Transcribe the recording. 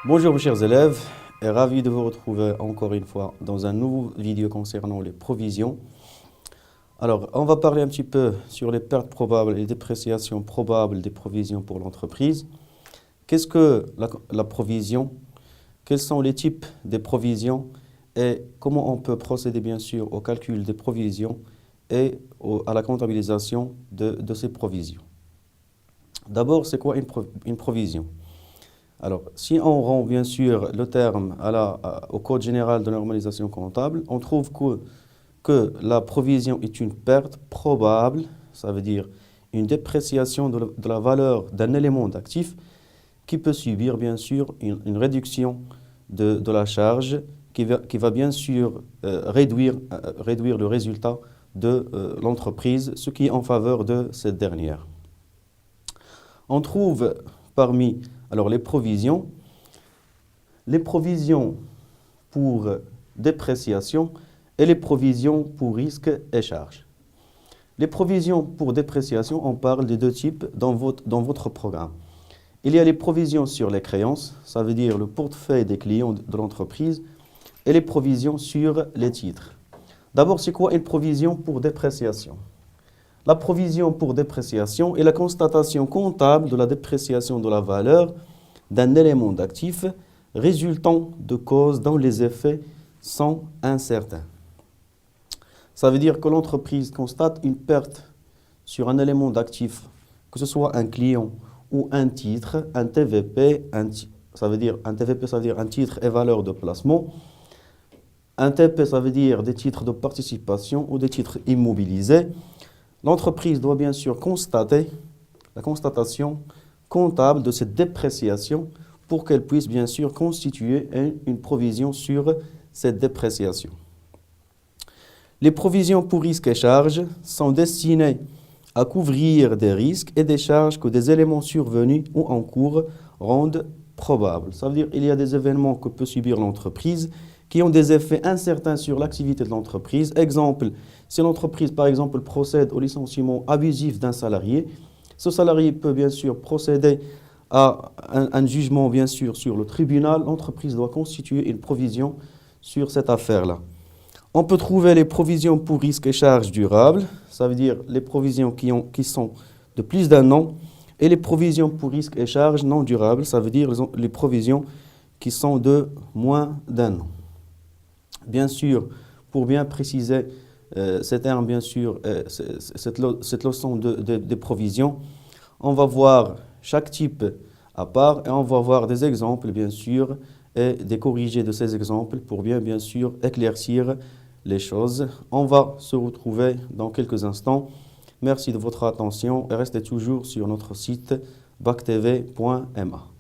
Bonjour mes chers élèves, et ravi de vous retrouver encore une fois dans un nouveau vidéo concernant les provisions. Alors, on va parler un petit peu sur les pertes probables et les dépréciations probables des provisions pour l'entreprise. Qu'est-ce que la provision? Quels sont les types des provisions et comment on peut procéder bien sûr au calcul des provisions et à la comptabilisation de ces provisions? D'abord, c'est quoi une provision? Alors, si on rend bien sûr le terme au Code général de normalisation comptable, on trouve que la provision est une perte probable, ça veut dire une dépréciation de la valeur d'un élément d'actif qui peut subir bien sûr une réduction de la charge qui va bien sûr réduire le résultat de l'entreprise, ce qui est en faveur de cette dernière. On trouve parmi les provisions pour dépréciation et les provisions pour risques et charges. Les provisions pour dépréciation, on parle des deux types dans votre programme. Il y a les provisions sur les créances, ça veut dire le portefeuille des clients de l'entreprise, et les provisions sur les titres. D'abord, c'est quoi une provision pour dépréciation? La provision pour dépréciation est la constatation comptable de la dépréciation de la valeur d'un élément d'actif résultant de causes dont les effets sont incertains. Ça veut dire que l'entreprise constate une perte sur un élément d'actif, que ce soit un client ou un titre, un TVP, ça veut dire un titre et valeur de placement. Un TP, ça veut dire des titres de participation ou des titres immobilisés. L'entreprise doit bien sûr constater la constatation comptable de cette dépréciation pour qu'elle puisse bien sûr constituer une provision sur cette dépréciation. Les provisions pour risques et charges sont destinées à couvrir des risques et des charges que des éléments survenus ou en cours rendent probables. Ça veut dire qu'il y a des événements que peut subir l'entreprise qui ont des effets incertains sur l'activité de l'entreprise. Exemple, si l'entreprise, par exemple, procède au licenciement abusif d'un salarié, ce salarié peut bien sûr procéder à un jugement, bien sûr, sur le tribunal. L'entreprise doit constituer une provision sur cette affaire-là. On peut trouver les provisions pour risques et charges durables, ça veut dire les provisions qui sont de plus d'un an, et les provisions pour risques et charges non durables, ça veut dire les provisions qui sont de moins d'un an. Bien sûr, pour bien préciser ces termes, bien sûr, cette leçon des provisions, on va voir chaque type à part et on va voir des exemples, bien sûr, et des corrigés de ces exemples pour bien sûr, éclaircir les choses. On va se retrouver dans quelques instants. Merci de votre attention et restez toujours sur notre site bactv.ma.